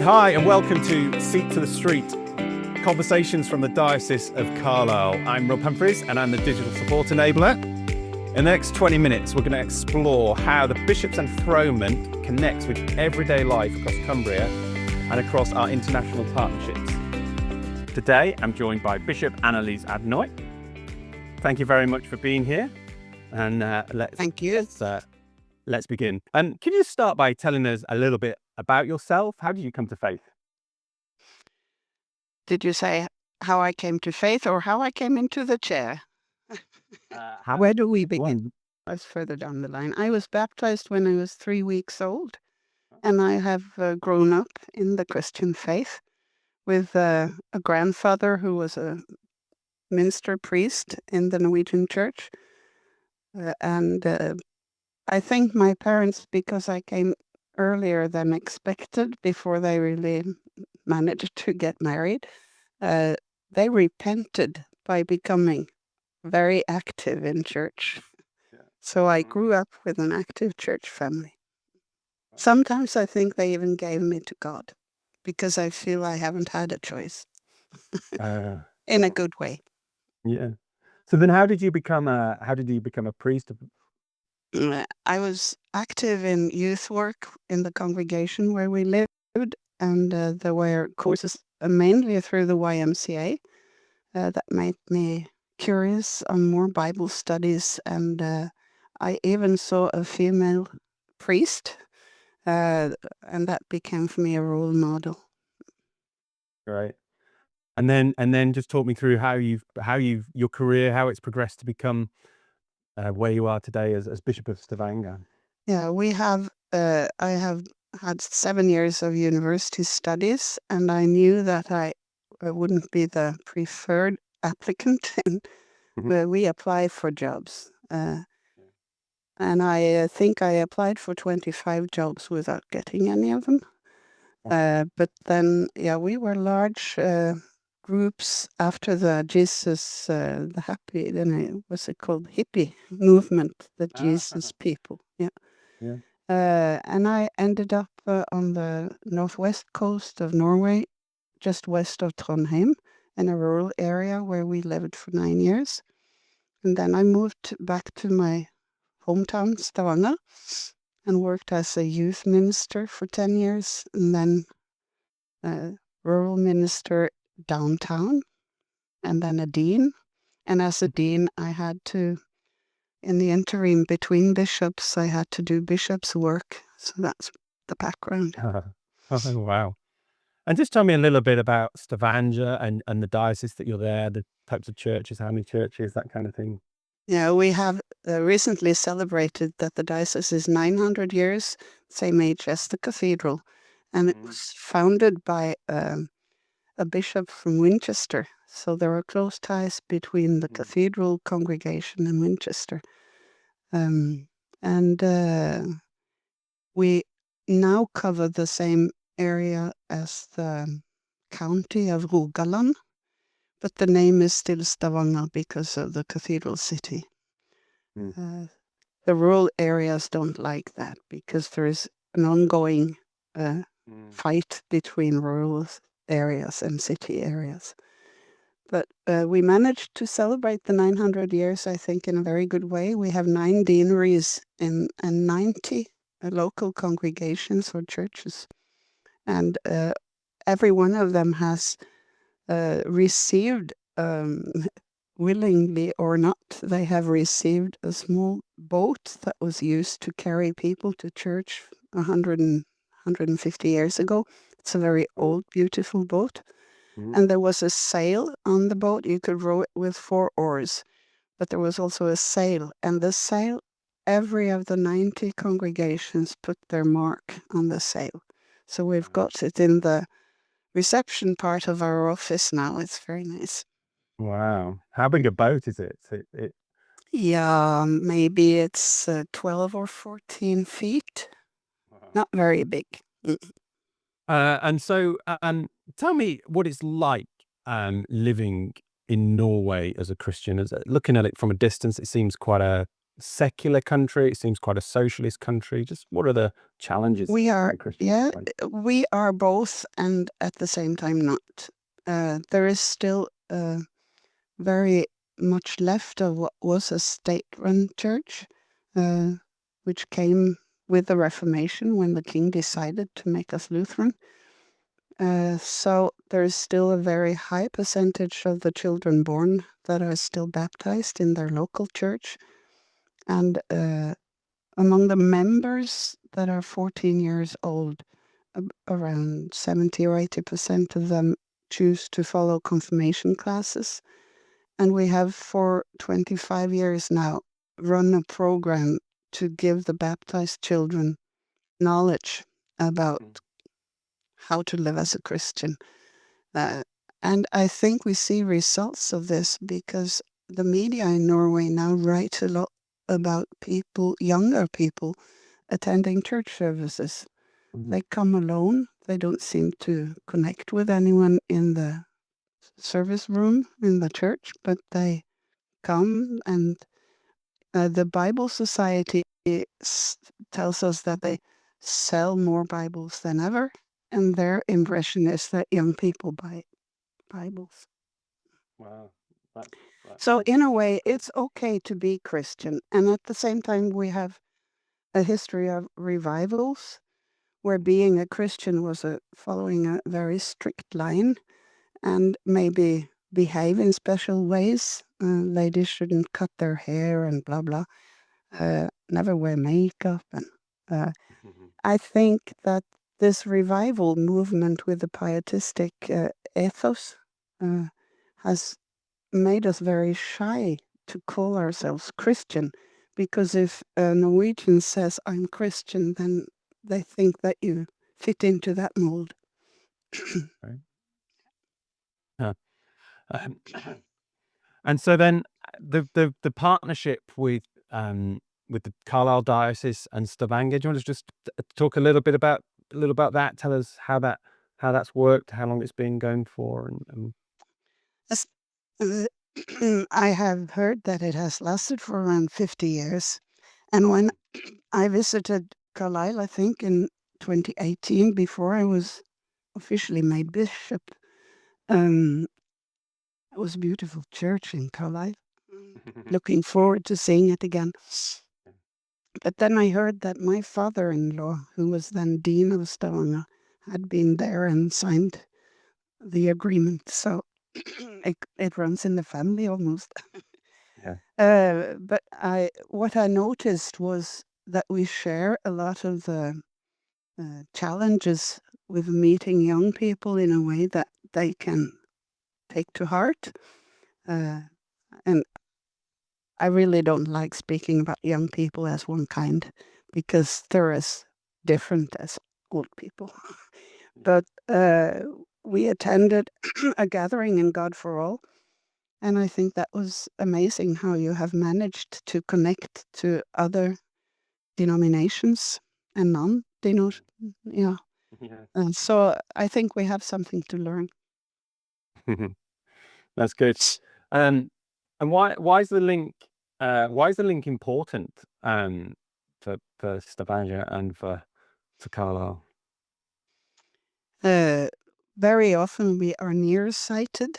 Hi, and welcome to Seat to the Street, conversations from the Diocese of Carlisle. I'm Rob Humphreys, and I'm the Digital Support Enabler. In the next 20 minutes, we're going to explore how the Bishop's Enthronement connects with everyday life across Cumbria and across our international partnerships. Today, I'm joined by Bishop AnneLise Ådnøy. Thank you very much for being here. And Thank you. Let's begin. Can you start by telling us a little bit about yourself? How did you come to faith? Did you say how I came to faith or how I came into the chair? Where do we begin? I was further down the line. I was baptized when I was 3 weeks old, and I have grown up in the Christian faith with a grandfather who was a minister priest in the Norwegian church. I think my parents, because I came earlier than expected, before they really managed to get married, they repented by becoming very active in church. Yeah. So I grew up with an active church family. Sometimes I think they even gave me to God because I feel I haven't had a choice in a good way. Yeah. So then how did you become a priest? I was active in youth work in the congregation where we lived, and there were courses mainly through the YMCA that made me curious on more Bible studies, and I even saw a female priest, and that became for me a role model. Right. And then just talk me through how your career, how it's progressed to become where you are today as Bishop of Stavanger. Yeah, I have had 7 years of university studies, and I knew that I wouldn't be the preferred applicant where we apply for jobs. And I think I applied for 25 jobs without getting any of them. But then, we were large groups after the Jesus, the happy, then what's it called? Hippie movement, the Jesus people. Yeah. And I ended up on the northwest coast of Norway, just west of Trondheim, in a rural area where we lived for 9 years. And then I moved back to my hometown, Stavanger, and worked as a youth minister for 10 years, and then rural minister downtown, and then a dean. And as a dean, I had to, in the interim between bishops, I had to do bishop's work. So that's the background. Oh, wow. And just tell me a little bit about Stavanger and the diocese that you're there, the types of churches, how many churches, that kind of thing. Yeah, we have recently celebrated that the diocese is 900 years, same age as the cathedral. And it was founded by a bishop from Winchester. So there are close ties between the cathedral congregation and Winchester. We now cover the same area as the county of Rogaland, but the name is still Stavanger because of the cathedral city. The rural areas don't like that because there is an ongoing fight between rural areas and city areas. But we managed to celebrate the 900 years, I think, in a very good way. We have 9 deaneries and 90 local congregations or churches. And every one of them has received, willingly or not, they have received a small boat that was used to carry people to church 150 years ago. It's a very old, beautiful boat. And there was a sail on the boat. You could row it with 4 oars, but there was also a sail. And the sail, every of the 90 congregations put their mark on the sail. So we've got it in the reception part of our office now. It's very nice. Wow. How big a boat is it? Yeah, maybe it's 12 or 14 feet. Not very big. And so, tell me what it's like living in Norway as a Christian. Looking at it from a distance, it seems quite a secular country? It seems quite a socialist country. Just what are the challenges? We are, that Christians yeah, face? we are both, and at the same time not. There is still very much left of what was a state-run church, which came with the Reformation when the king decided to make us Lutheran. So there is still a very high percentage of the children born that are still baptized in their local church. And among the members that are 14 years old, around 70 or 80% of them choose to follow confirmation classes. And we have for 25 years now run a program to give the baptized children knowledge about how to live as a Christian. And I think we see results of this because the media in Norway now write a lot about people, younger people, attending church services. They come alone. They don't seem to connect with anyone in the service room in the church, but they come, and the Bible Society tells us that they sell more Bibles than ever, and their impression is that young people buy Bibles. Wow. So in a way, it's okay to be Christian, and at the same time, we have a history of revivals where being a Christian was following a very strict line and maybe behave in special ways. Ladies shouldn't cut their hair and blah blah. Never wear makeup, and I think that this revival movement with the pietistic ethos has made us very shy to call ourselves Christian, because if a Norwegian says I'm Christian, then they think that you fit into that mold. Right. Um, and so then the partnership with the Carlisle Diocese and Stavanger. Do you want to just talk a little about that? Tell us how that's worked, how long it's been going for, and As- I have heard that it has lasted for around 50 years. And when I visited Carlisle, I think in 2018, before I was officially made bishop, it was a beautiful church in Carlisle. Looking forward to seeing it again. But then I heard that my father-in-law, who was then Dean of Stavanger, had been there and signed the agreement. So it runs in the family almost. yeah. But what I noticed was that we share a lot of the challenges with meeting young people in a way that they can take to heart. And I really don't like speaking about young people as one kind, because they're as different as old people. But we attended a gathering in God for All, and I think that was amazing how you have managed to connect to other denominations and non-denominations. Yeah. Yeah. And so I think we have something to learn. That's good. And why is the link important for Stavanger and for Carlisle? Very often we are nearsighted.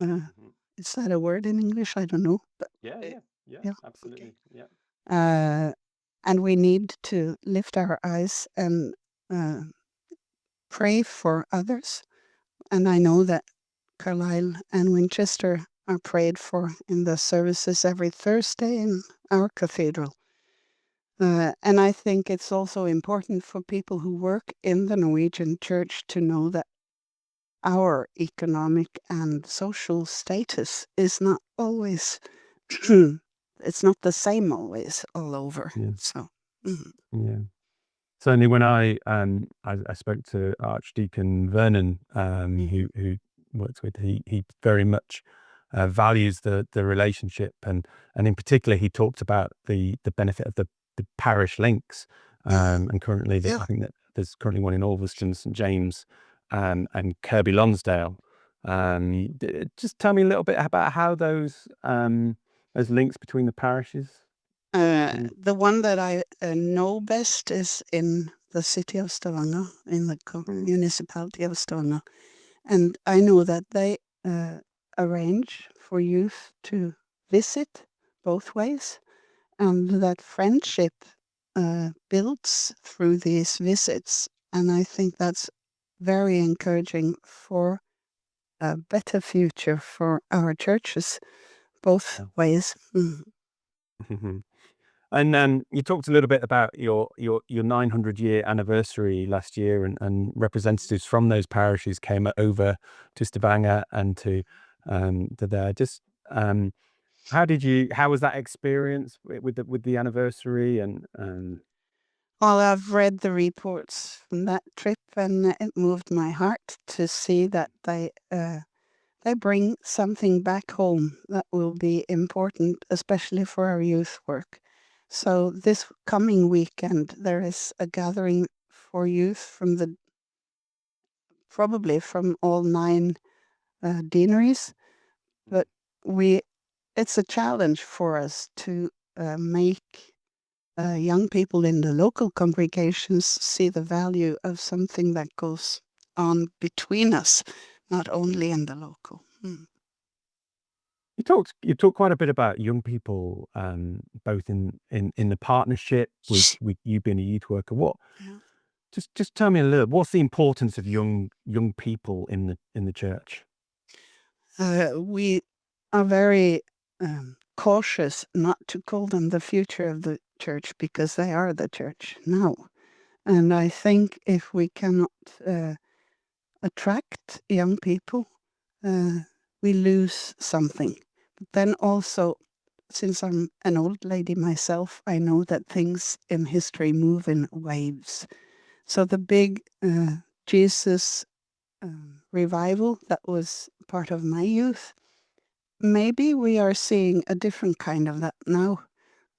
Is that a word in English? I don't know. But, Yeah, yeah, absolutely. okay. And we need to lift our eyes and pray for others. And I know that Carlisle and Winchester are prayed for in the services every Thursday in our cathedral. And I think it's also important for people who work in the Norwegian church to know that our economic and social status is not always, it's not the same always all over. Yeah. So, Yeah. Certainly, when I spoke to Archdeacon Vernon, who works with, he very much values the relationship, and in particular, he talked about the benefit of the parish links, and currently, Yeah. I think that there's currently one in Ulverston, St James, and Kirby Lonsdale. Just tell me a little bit about how those links between the parishes The one that I know best is in the city of Stavanger, in the municipality of Stavanger. And I know that they arrange for youth to visit both ways, and that friendship builds through these visits. And I think that's very encouraging for a better future for our churches, both ways. And you talked a little bit about your 900-year anniversary last year, and representatives from those parishes came over to Stavanger and to there. Just how was that experience with the anniversary and Well, I've read the reports from that trip, and it moved my heart to see that they bring something back home that will be important, especially for our youth work. So this coming weekend, there is a gathering for youth from probably from all 9 deaneries, but it's a challenge for us to make young people in the local congregations see the value of something that goes on between us, not only in the local. You talked quite a bit about young people, both in the partnership with you being a youth worker. Yeah. Just tell me a little. What's the importance of young people in the church? We are very cautious not to call them the future of the church, because they are the church now. And I think if we cannot attract young people, we lose something. But then also, since I'm an old lady myself, I know that things in history move in waves. So the big Jesus revival that was part of my youth, maybe we are seeing a different kind of that now,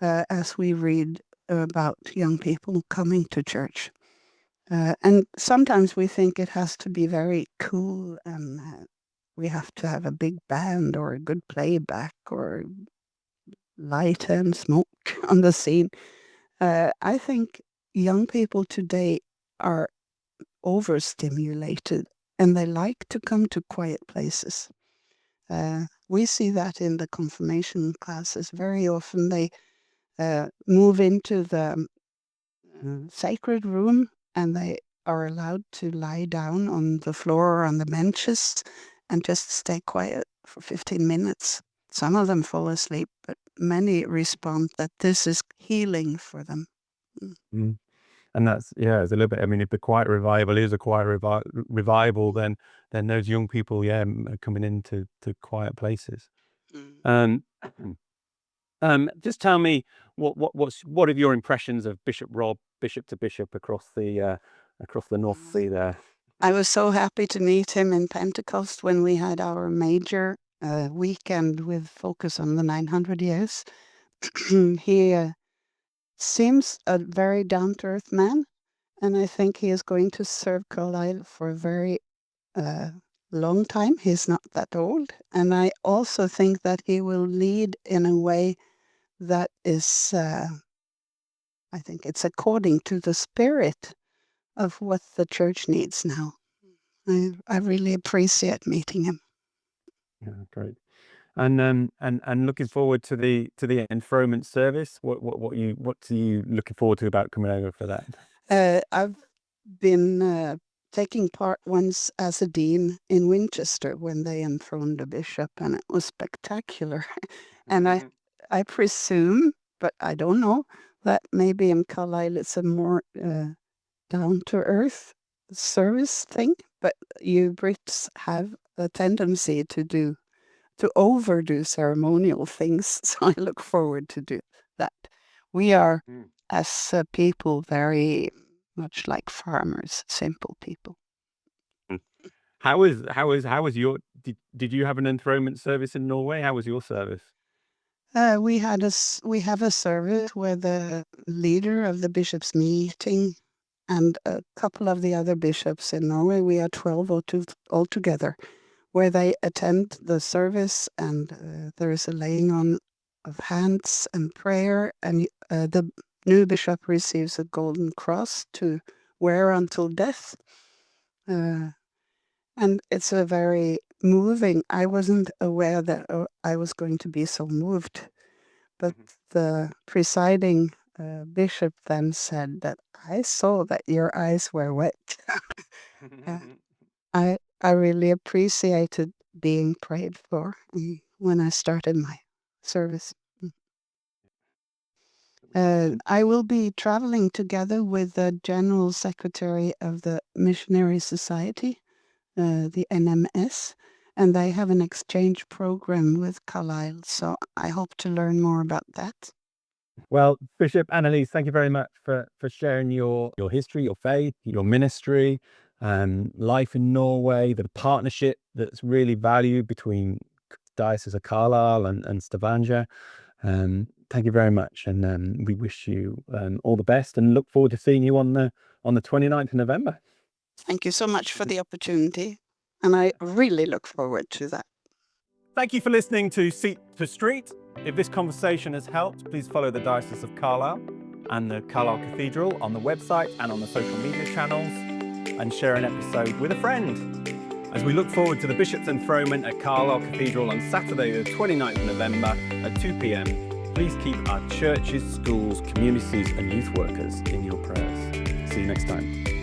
as we read about young people coming to church. And sometimes we think it has to be very cool, and we have to have a big band or a good playback or light and smoke on the scene. I think young people today are overstimulated, and they like to come to quiet places. We see that in the confirmation classes. Very often they move into the sacred room, and they are allowed to lie down on the floor or on the benches and just stay quiet for 15 minutes. Some of them fall asleep, but many respond that this is healing for them. Mm. And that's it's a little bit. I mean, if the quiet revival is a quiet revival, then those young people, are coming into quiet places. Mm. Just tell me what are your impressions of Bishop Rob, bishop to bishop across the North Sea there? I was so happy to meet him in Pentecost when we had our major weekend with focus on the 900 years. He seems a very down-to-earth man, and I think he is going to serve Carlisle for a very long time. He's not that old. And I also think that he will lead in a way that is, I think it's according to the spirit of what the church needs now. I really appreciate meeting him. Yeah, great. And looking forward to the enthronement service. What are you looking forward to about coming over for that? I've been taking part once as a dean in Winchester when they enthroned a bishop, and it was spectacular. And I presume, but I don't know, that maybe in Carlisle it's a more down-to-earth service thing. But you Brits have a tendency to overdo ceremonial things, so I look forward to do that. We are, as people, very much like farmers, simple people. How was your did you have an enthronement service in Norway? How was your service? We have a service where the leader of the bishops' meeting and a couple of the other bishops in Norway, we are 12 or 2 altogether, where they attend the service, and there is a laying on of hands and prayer, and the new bishop receives a golden cross to wear until death. And it's a very moving. I wasn't aware that I was going to be so moved, but the presiding bishop then said that I saw that your eyes were wet. I really appreciated being prayed for when I started my service. I will be traveling together with the General Secretary of the Missionary Society, the NMS, and they have an exchange program with Carlisle, so I hope to learn more about that. Well, Bishop AnneLise, thank you very much for sharing your history, your faith, your ministry, life in Norway, the partnership that's really valued between Diocese of Carlisle and Stavanger. Thank you very much, and we wish you all the best and look forward to seeing you on the 29th of November. Thank you so much for the opportunity, and I really look forward to that. Thank you for listening to Seat to Street. If this conversation has helped, please follow the Diocese of Carlisle and the Carlisle Cathedral on the website and on the social media channels, and share an episode with a friend. As we look forward to the Bishop's Enthronement at Carlisle Cathedral on Saturday the 29th of November at 2 p.m, please keep our churches, schools, communities and youth workers in your prayers. See you next time.